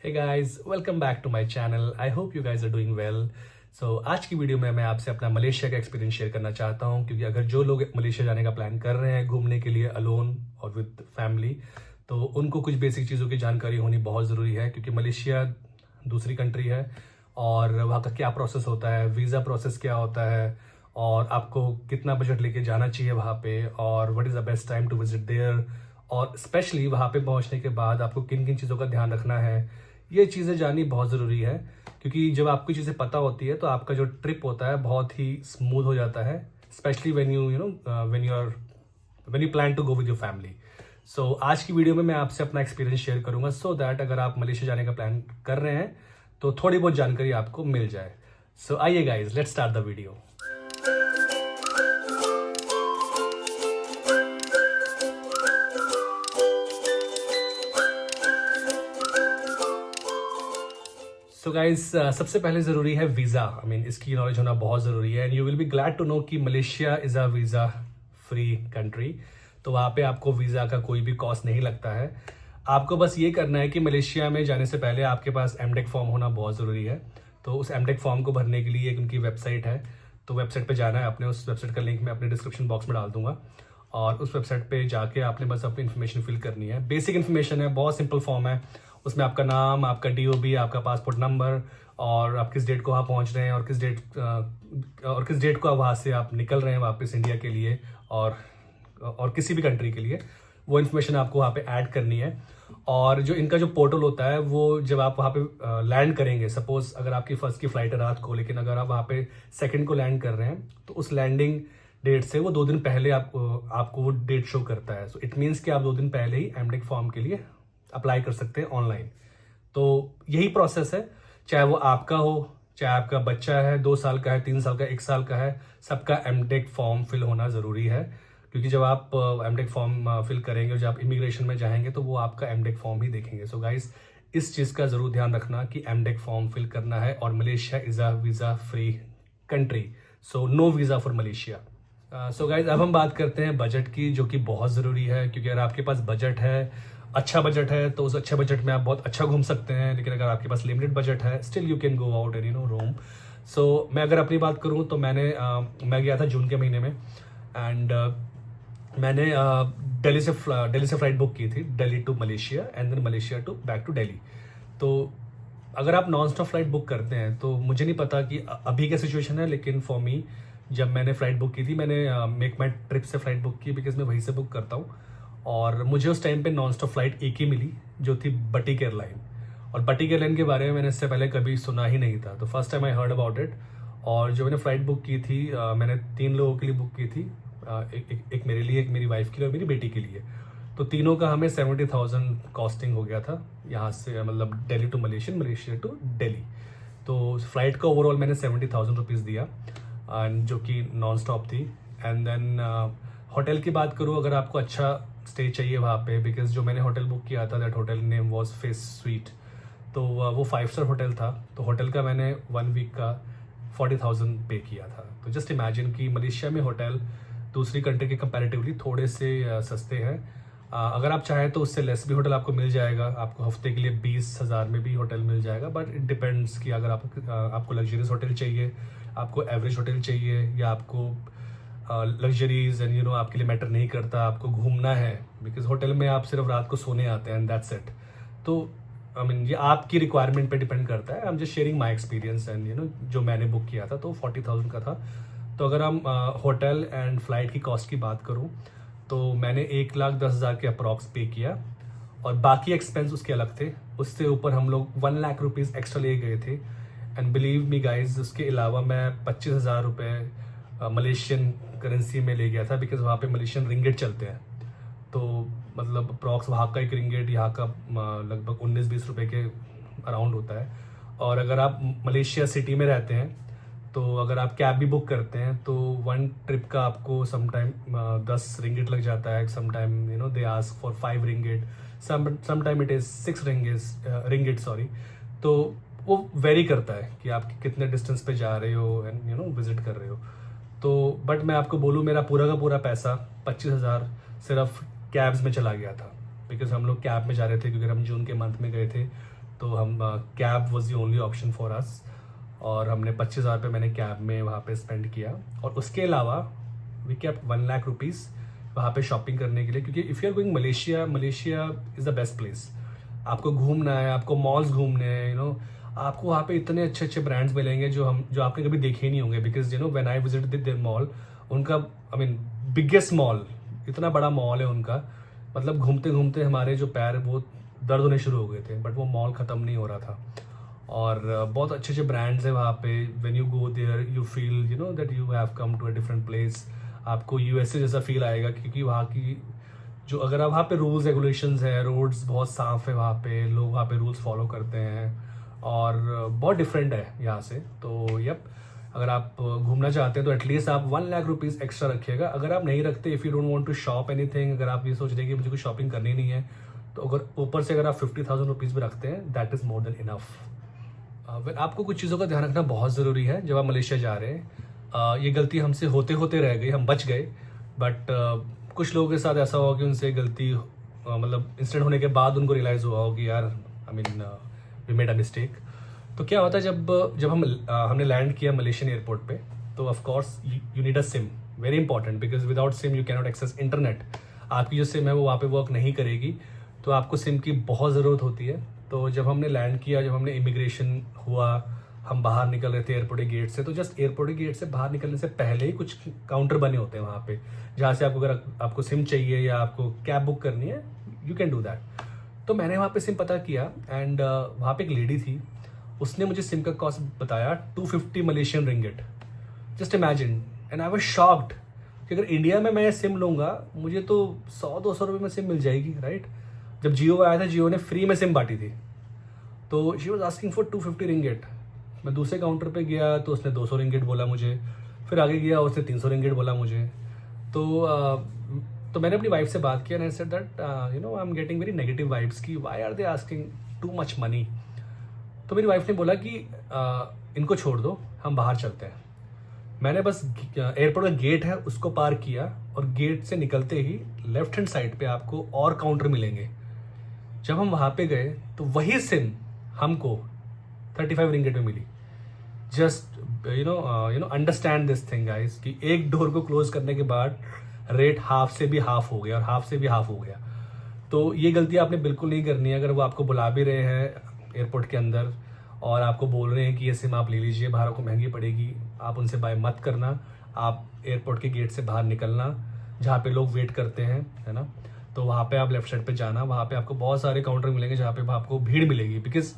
Hey guys, welcome back to my channel. I hope you guys are doing well. So आज की video में मैं आपसे अपना मलेशिया का एक्सपीरियंस शेयर करना चाहता हूँ, क्योंकि अगर जो लोग मलेशिया जाने का प्लान कर रहे हैं घूमने के लिए अलोन और विद फैमिली, तो उनको कुछ बेसिक चीज़ों की जानकारी होनी बहुत ज़रूरी है। क्योंकि मलेशिया दूसरी कंट्री है और वहाँ का क्या प्रोसेस होता है, वीज़ा प्रोसेस क्या होता है, और आपको कितना बजट लेके जाना चाहिए वहाँ पे, और what is the best time to visit there, और स्पेशली वहाँ पे पहुँचने के बाद आपको किन किन चीज़ों का ध्यान रखना है। ये चीज़ें जाननी बहुत ज़रूरी है, क्योंकि जब आपको चीज़ें पता होती है तो आपका जो ट्रिप होता है बहुत ही स्मूथ हो जाता है, specially when you plan to go with your family. So आज की वीडियो में मैं आपसे अपना एक्सपीरियंस शेयर करूंगा, सो दैट अगर आप मलेशिया जाने का प्लान कर रहे हैं तो थोड़ी बहुत जानकारी आपको मिल जाए। सो आइए guys, let's start the video. So guys, सबसे पहले ज़रूरी है वीज़ा। इसकी नॉलेज होना बहुत ज़रूरी है, and you will be glad to know कि Malaysia is a visa free country. तो वहाँ पे आपको वीज़ा का कोई भी कॉस्ट नहीं लगता है। आपको बस ये करना है कि मलेशिया में जाने से पहले आपके पास एमडेक फॉर्म होना बहुत ज़रूरी है। तो उस एमडेक फॉर्म को भरने के लिए एक उनकी वेबसाइट है, तो वेबसाइट पे जाना है आपने। उस वेबसाइट का लिंक मैं अपने डिस्क्रिप्शन बॉक्स में डाल दूंगा, और उस वेबसाइट पे जाके आपने बस अपनी इन्फॉर्मेशन फिल करनी है। बेसिक इन्फॉर्मेशन है, बहुत सिंपल फॉर्म है। उसमें आपका नाम, आपका डीओबी, आपका पासपोर्ट नंबर, और आप किस डेट को वहाँ पहुँच रहे हैं, और किस डेट को वहाँ से आप निकल रहे हैं वापस इंडिया के लिए, और किसी भी कंट्री के लिए, वो इन्फॉर्मेशन आपको वहाँ पे ऐड करनी है। और जो इनका जो पोर्टल होता है, वो जब आप वहाँ पे लैंड करेंगे, सपोज अगर आपकी फर्स्ट की फ्लाइट है रात को, लेकिन अगर आप वहाँ पे सेकंड को लैंड कर रहे हैं, तो उस लैंडिंग डेट से वो 2 दिन पहले आपको वो डेट शो करता है। सो इट मीन्स कि आप 2 दिन पहले ही एमडेक फॉर्म के लिए अप्लाई कर सकते हैं ऑनलाइन। तो यही प्रोसेस है, चाहे वो आपका हो, चाहे आपका बच्चा है, 2 साल का है, 3 साल का, 1 साल का है, सबका एमडेक फॉर्म फिल होना ज़रूरी है। क्योंकि जब आप एमडेक फॉर्म फिल करेंगे और जब आप इमिग्रेशन में जाएंगे तो वो आपका एमडेक फॉर्म ही देखेंगे। सो गाइस, इस चीज़ का ज़रूर ध्यान रखना कि एमडेक फॉर्म फिल करना है, और Malaysia is a visa free country, so no visa for Malaysia. So guys, अब हम बात करते हैं बजट की, जो कि बहुत ज़रूरी है। क्योंकि अगर आपके पास बजट है, अच्छा बजट है, तो उस अच्छे बजट में आप बहुत अच्छा घूम सकते हैं। लेकिन अगर आपके पास लिमिटेड बजट है, still you can go out and roam. So मैं अगर अपनी बात करूँ तो मैं गया था जून के महीने में, एंड मैंने दिल्ली से फ़्लाइट बुक की थी, Delhi to Malaysia and then Malaysia to back to Delhi. तो अगर आप नॉन स्टॉप फ्लाइट बुक करते हैं, तो मुझे नहीं पता कि अभी क्या सिचुएशन है, लेकिन फॉर मी, जब मैंने फ़्लाइट बुक की थी, मैंने मेक माई ट्रिप से फ़्लाइट बुक की, बिकॉज मैं वहीं से बुक करता हूँ। और मुझे उस टाइम पे नॉन स्टॉप फ्लाइट एक ही मिली, जो थी बटीक एयरलाइन। और बटीक एयरलाइन के बारे में मैंने इससे पहले कभी सुना ही नहीं था, तो first time I heard about it. और जो मैंने फ़्लाइट बुक की थी, मैंने 3 लोगों के लिए बुक की थी। एक मेरे लिए, एक मेरी वाइफ के लिए और मेरी बेटी के लिए। तो तीनों का हमें 70,000 कॉस्टिंग हो गया था, यहाँ से मतलब Delhi to Malaysia, Malaysia to Delhi. तो फ्लाइट का ओवरऑल मैंने 70,000 रुपीज़ दिया, एंड जो कि नॉन स्टॉप थी। एंड देन होटल की बात करूँ, अगर आपको अच्छा स्टे चाहिए वहाँ पे, बिकॉज जो मैंने होटल बुक किया था, that hotel name was face sweet. तो वो 5 स्टार होटल था। तो होटल का मैंने 1 वीक का 40,000 पे किया था। तो जस्ट इमेजिन कि मलेशिया में होटल दूसरी कंट्री के कंपैरेटिवली थोड़े से सस्ते हैं। अगर आप चाहें तो उससे लेस भी होटल आपको मिल जाएगा, आपको हफ्ते के लिए 20,000 में भी होटल मिल जाएगा। बट इट डिपेंड्स कि अगर आपको लग्जरियस होटल चाहिए, आपको एवरेज होटल चाहिए, या आपको लग्जरीज एंड आपके लिए मैटर नहीं करता, आपको घूमना है, बिकॉज होटल में आप सिर्फ रात को सोने आते हैं एंड दैट्स इट। तो ये आपकी रिक्वायरमेंट पे डिपेंड करता है। I am just sharing my experience, and जो मैंने बुक किया था तो 40,000 का था। तो अगर हम होटल एंड फ्लाइट की कॉस्ट की बात करूं, तो मैंने 1,10,000 के अप्रॉक्स पे किया, और बाकी एक्सपेंस उसके अलग थे। उससे ऊपर हम लोग 1 लाख रुपीज़ एक्स्ट्रा ले गए थे। एंड बिलीव मी गाइज, उसके अलावा मैं 25,000 रुपये मलेशियन करेंसी में ले गया था, बिकॉज वहाँ पे मलेशियन रिंगिट चलते हैं। तो मतलब अप्रॉक्स वहाँ का एक रिंगिट यहाँ का लगभग 19-20 रुपये के अराउंड होता है। और अगर आप मलेशिया सिटी में रहते हैं, तो अगर आप कैब भी बुक करते हैं, तो 1 ट्रिप का आपको समटाइम 10 रिंगिट लग जाता है। Sometime they ask for 5 ringgit, sometime it is 6 ringgit sorry. तो वो वेरी करता है कि आप कितने डिस्टेंस पे जा रहे हो एंड विजिट कर रहे हो। तो बट मैं आपको बोलूँ, मेरा पूरा का पूरा पैसा 25,000 सिर्फ कैब्स में चला गया था, बिकॉज हम लोग कैब में जा रहे थे, क्योंकि हम जून के मंथ में गए थे। तो हम cab was the only option for us, और हमने 25,000 रुपये मैंने कैब में वहाँ पे स्पेंड किया। और उसके अलावा वी केप्ट 1 लाख रुपीज़ वहाँ पे शॉपिंग करने के लिए, क्योंकि if you are going Malaysia, Malaysia is the best place. आपको घूमना है, आपको मॉल्स घूमने हैं, आपको वहाँ पे इतने अच्छे अच्छे ब्रांड्स मिलेंगे जो आपने कभी देखे ही नहीं होंगे। Because when I visit there mall, उनका बिगेस्ट मॉल, इतना बड़ा मॉल है उनका, मतलब घूमते घूमते हमारे जो पैर वो दर्द होने शुरू हो गए थे, बट वो मॉल ख़त्म नहीं हो रहा था। और बहुत अच्छे अच्छे ब्रांड्स हैं वहाँ पे। When you go there you feel that you have come to a different place. आपको यूएसए जैसा फील आएगा, क्योंकि वहाँ की जो अगर आप वहाँ पे रूल्स रेगुलेशंस है, रोड्स बहुत साफ है वहाँ पे, लोग वहाँ पे रूल्स फॉलो करते हैं, और बहुत डिफरेंट है यहाँ से। तो यप, अगर आप घूमना चाहते हैं तो एटलीस्ट आप 1 लाख रुपीज़ एक्स्ट्रा रखिएगा। अगर आप नहीं रखते, if you don't want to shop anything, अगर आप ये सोच रहे हैं कि मुझे कुछ शॉपिंग करनी नहीं है, तो अगर ऊपर से अगर आप 50,000 रुपीज़ भी रखते हैं, that is more than enough. आपको कुछ चीज़ों का ध्यान रखना बहुत ज़रूरी है जब आप मलेशिया जा रहे हैं। ये गलती हमसे होते होते रह गई, हम बच गए, बट कुछ लोगों के साथ ऐसा हुआ कि उनसे गलती मतलब इंसिडेंट होने के बाद उनको रियलाइज़ हुआ हो कि यार वी मेड अ मिस्टेक। तो क्या होता है, जब हमने लैंड किया मलेशियन एयरपोर्ट पे, तो of course you need a SIM, very important, because without SIM you cannot access internet. आपकी जो सिम है वो वहाँ पे वर्क नहीं करेगी, तो आपको सिम की बहुत ज़रूरत होती है। तो जब हमने लैंड किया, जब हमने इमिग्रेशन हुआ, हम बाहर निकल रहे थे एयरपोर्ट के गेट से, तो जस्ट एयरपोर्ट के गेट से बाहर निकलने से पहले ही कुछ काउंटर बने होते हैं वहाँ पे, जहाँ से आपको अगर आपको सिम चाहिए या आपको कैब बुक करनी है, यू कैन डू दैट। तो मैंने वहाँ पे सिम पता किया, एंड वहाँ पे एक लेडी थी, उसने मुझे सिम का कॉस्ट बताया 250 Malaysian ringgit. Just imagine, and I was shocked कि अगर इंडिया में मैं सिम लूँगा, मुझे तो 100-200 रुपये में सिम मिल जाएगी, राइट। जब जियो आया था, जियो ने फ्री में सिम बांटी थी, तो she was asking for 250 ringgit. मैं दूसरे काउंटर पे गया तो उसने 200 रिंगिट बोला मुझे, फिर आगे गया उसने 300 रिंगिट बोला मुझे। तो मैंने अपनी वाइफ से बात किया, and I said that I am getting very negative vibes की why are they asking too much money. तो मेरी वाइफ ने बोला कि इनको छोड़ दो, हम बाहर चलते हैं। मैंने बस एयरपोर्ट का गेट है उसको पार किया, और गेट से निकलते ही लेफ्ट हैंड साइड पे आपको और काउंटर मिलेंगे। जब हम वहाँ पे गए तो वही सिम हमको 35 रिंगिट में मिली। Just understand this thing guys, कि एक डोर को क्लोज करने के बाद रेट हाफ से भी हाफ हो गया, और हाफ से भी हाफ हो गया। तो ये गलती आपने बिल्कुल नहीं करनी है। अगर वो आपको बुला भी रहे हैं एयरपोर्ट के अंदर और आपको बोल रहे हैं कि ये सिम आप ले लीजिए, बाहर आपको महंगी पड़ेगी, आप उनसे बाय मत करना। आप एयरपोर्ट के गेट से बाहर निकलना, जहाँ पे लोग वेट करते हैं, है ना, तो वहाँ पे आप लेफ्ट साइड पे जाना। वहाँ पे आपको बहुत सारे काउंटर मिलेंगे जहाँ पे आपको भीड़ मिलेगी, बिकॉज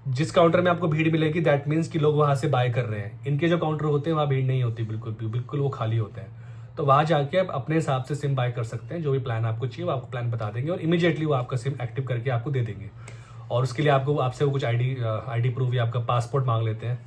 जिस काउंटर में आपको भीड़ मिलेगी दैट मीन्स कि लोग वहाँ से बाय कर रहे हैं। इनके जो काउंटर होते हैं वहाँ भीड़ नहीं होती, बिल्कुल वो खाली होते हैं। तो वहाँ जाके आप अपने हिसाब से सिम बाय कर सकते हैं। जो भी प्लान आपको चाहिए वो आपको प्लान बता देंगे, और इमीडिएटली वो आपका सिम एक्टिव करके आपको दे देंगे। और उसके लिए आपसे वो कुछ आईडी प्रूफ या आपका पासपोर्ट मांग लेते हैं।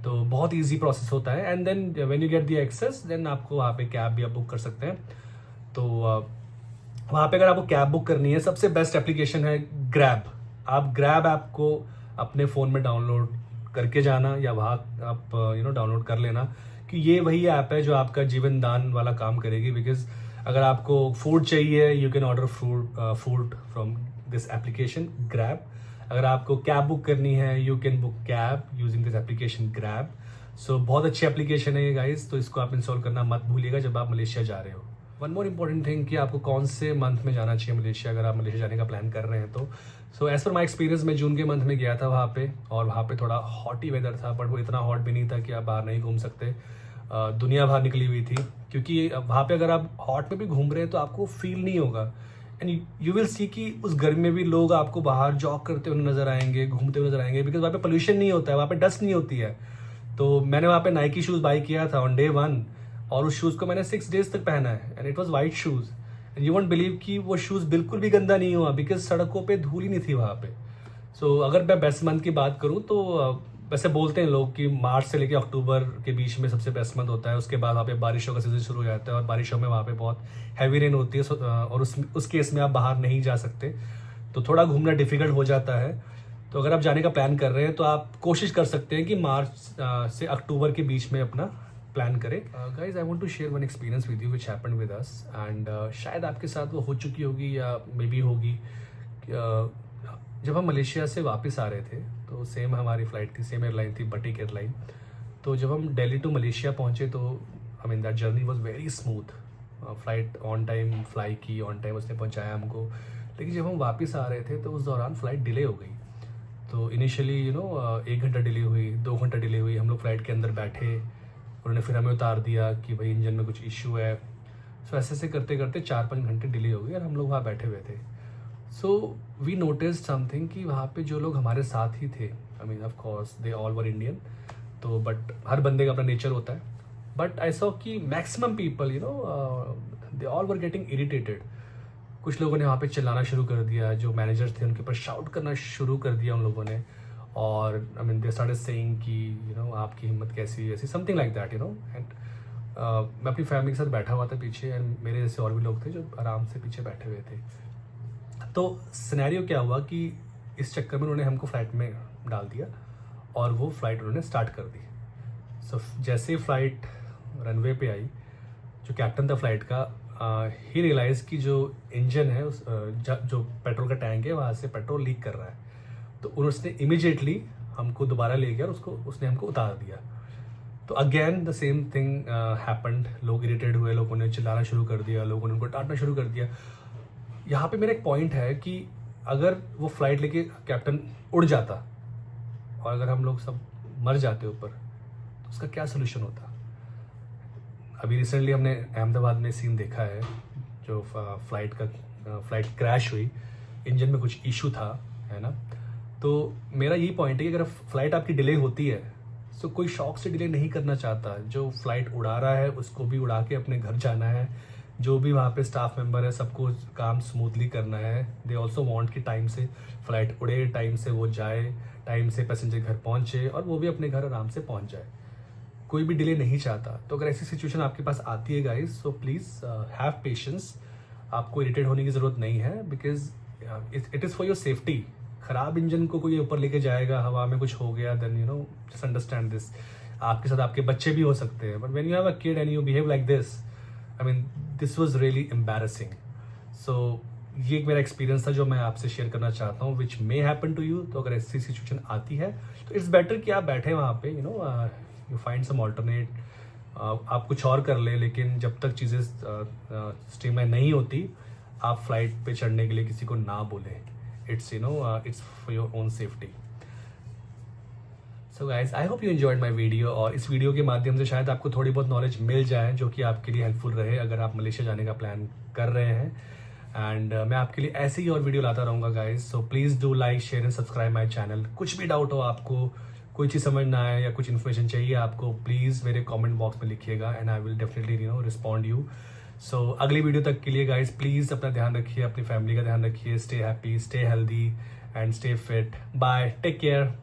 तो बहुत ईजी प्रोसेस होता है, and then when you get the access, then आपको वहाँ पे कैब भी आप बुक कर सकते हैं। तो वहाँ पे अगर आपको कैब बुक करनी है, सबसे बेस्ट एप्लीकेशन है ग्रैब। आप ग्रैब ऐप को अपने फ़ोन में डाउनलोड करके जाना, या वहाँ आप डाउनलोड कर लेना कि ये वही ऐप है जो आपका जीवन दान वाला काम करेगी। बिकॉज अगर आपको फूड चाहिए, you can order food from this application Grab. अगर आपको कैब बुक करनी है, you can book cab using this application Grab. So बहुत अच्छी एप्लीकेशन है ये गाइस, तो इसको आप इंस्टॉल करना मत भूलिएगा जब आप मलेशिया जा रहे हो। वन मोर इम्पॉर्टेंट थिंग कि आपको कौन से मंथ में जाना चाहिए मलेशिया, अगर आप मलेशिया जाने का प्लान कर रहे हैं तो। So as per my experience, मैं जून के मंथ में गया था वहाँ पे, और वहाँ पे थोड़ा हॉट ही वेदर था, बट वो इतना हॉट भी नहीं था कि आप बाहर नहीं घूम सकते। दुनिया बाहर निकली हुई थी, क्योंकि वहाँ पे अगर आप हॉट में भी घूम रहे हैं तो आपको फील नहीं होगा, एंड यू विल सी कि उस गर्मी में भी लोग आपको बाहर जॉग करते हुए नजर आएंगे, घूमते हुए नजर आएंगे, बिकॉज वहाँ पे पोल्यूशन नहीं होता है, वहाँ पे डस्ट नहीं होती है। तो मैंने वहाँ पे नाइकी शूज़ बाई किया था ऑन डे 1, और उस शूज़ को मैंने 6 डेज तक पहना है, and it was white shoes. And you won't believe कि वो शूज़ बिल्कुल भी गंदा नहीं हुआ, बिकॉज सड़कों पे धूल ही नहीं थी वहाँ पे। सो अगर मैं बेस्ट मंथ की बात करूँ तो वैसे बोलते हैं लोग कि मार्च से लेकर अक्टूबर के बीच में सबसे बेस्ट मंथ होता है। उसके बाद वहाँ पे बारिशों का सीजन शुरू हो जाता है, और बारिशों में वहाँ पे बहुत हैवी रेन होती है, और उस केस में आप बाहर नहीं जा सकते, तो थोड़ा घूमना डिफिकल्ट हो जाता है। तो अगर आप जाने का प्लान कर रहे हैं तो आप कोशिश कर सकते हैं कि मार्च से अक्टूबर के बीच में अपना प्लान करें। Guys, I want to share one experience with you which happened with us, and शायद आपके साथ वो हो चुकी होगी या मे बी होगी। जब हम मलेशिया से वापस आ रहे थे तो सेम हमारी फ़्लाइट थी, सेम एयरलाइन थी, बटीक एयरलाइन। तो जब हम दिल्ली टू मलेशिया पहुँचे तो I mean that journey was very smooth. Flight on time fly की, ऑन टाइम उसने पहुँचाया हमको। लेकिन जब हम वापस आ रहे थे तो उस दौरान फ़्लाइट डिले हो गई। तो इनिशियली 1 घंटा डिले हुई, 2 घंटा डिले हुई। हम लोग फ़्लाइट के अंदर बैठे, उन्होंने फिर हमें उतार दिया कि भाई इंजन में कुछ इशू है। सो ऐसे ऐसे करते करते 4-5 घंटे डिले हो गए और हम लोग वहाँ बैठे हुए थे। सो वी नोटिस समथिंग कि वहाँ पे जो लोग हमारे साथ ही थे, I mean of course they all were Indian, तो बट हर बंदे का अपना नेचर होता है। बट आई सॉ कि maximum people they all were getting irritated. कुछ लोगों ने वहाँ पे चिल्लाना शुरू कर दिया, जो मैनेजर्स थे उनके ऊपर शाउट करना शुरू कर दिया उन लोगों ने। और I mean they started saying कि आपकी हिम्मत कैसी ऐसी, समथिंग लाइक दैट एंड मैं अपनी फैमिली के साथ बैठा हुआ था पीछे, एंड मेरे जैसे और भी लोग थे जो आराम से पीछे बैठे हुए थे। तो सिनेरियो क्या हुआ कि इस चक्कर में उन्होंने हमको फ्लाइट में डाल दिया और वो फ्लाइट उन्होंने स्टार्ट कर दी। सो जैसे ही फ्लाइट रनवे पे आई, जो कैप्टन था फ्लाइट का, ही रियलाइज़ कि जो इंजन है जो पेट्रोल का टैंक है वहाँ से पेट्रोल लीक कर रहा है। तो उसने इमिजिएटली हमको दोबारा ले गया और उसने हमको उतार दिया। तो again the same thing happened. लोग इरिटेट हुए, लोगों ने चिल्लाना शुरू कर दिया, लोगों ने उनको डांटना शुरू कर दिया। यहाँ पे मेरा एक पॉइंट है कि अगर वो फ्लाइट लेके कैप्टन उड़ जाता और अगर हम लोग सब मर जाते ऊपर, तो उसका क्या सोल्यूशन होता। अभी रिसेंटली हमने अहमदाबाद में सीन देखा है, जो फ्लाइट क्रैश हुई, इंजन में कुछ इशू था, है ना। तो मेरा यही पॉइंट है कि अगर फ्लाइट आपकी डिले होती है तो कोई शौक से डिले नहीं करना चाहता। जो फ्लाइट उड़ा रहा है उसको भी उड़ा के अपने घर जाना है, जो भी वहाँ पे स्टाफ मेंबर है सबको काम स्मूथली करना है। दे ऑल्सो वांट कि टाइम से फ्लाइट उड़े, टाइम से वो जाए, टाइम से पैसेंजर घर पहुँचे और वो भी अपने घर आराम से पहुँच जाए। कोई भी डिले नहीं चाहता। तो अगर ऐसी सिचुएशन आपके पास आती है guys, so please have patience. आपको इरिटेट होने की ज़रूरत नहीं है, because it is for your safety. ख़राब इंजन को कोई ऊपर लेके जाएगा, हवा में कुछ हो गया, देन जस्ट अंडरस्टैंड दिस। आपके साथ आपके बच्चे भी हो सकते हैं, but when you have a kid and you behave like this, I mean this was really embarrassing. So ये एक मेरा एक्सपीरियंस था जो मैं आपसे शेयर करना चाहता हूँ, विच मे हैपन टू यू। तो अगर ऐसी सिचुएशन आती है तो इट्स बेटर कि आप बैठे वहाँ पे, यू फाइंड सम ऑल्टरनेट, आप कुछ और कर ले। लेकिन जब तक चीज़ें स्ट्रीमलाइन नहीं होती, आप फ्लाइट पे चढ़ने के लिए किसी को ना बोलें। It's it's for your own safety. So guys, I hope you enjoyed my video. और इस वीडियो के माध्यम से शायद आपको थोड़ी बहुत नॉलेज मिल जाए जो कि आपके लिए हेल्पफुल रहे अगर आप मलेशिया जाने का प्लान कर रहे हैं। एंड मैं आपके लिए ऐसे ही और वीडियो लाता रहूँगा guys. So please do like, share and subscribe my channel. कुछ भी डाउट हो आपको, कोई चीज़ समझ ना आए या कुछ इन्फॉर्मेशन चाहिए आपको, प्लीज़ मेरे कमेंट बॉक्स में लिखिएगा and I will definitely respond you. So अगली वीडियो तक के लिए गाइज प्लीज़ अपना ध्यान रखिए, अपनी फैमिली का ध्यान रखिए। Stay happy, stay healthy and stay fit. Bye, take care.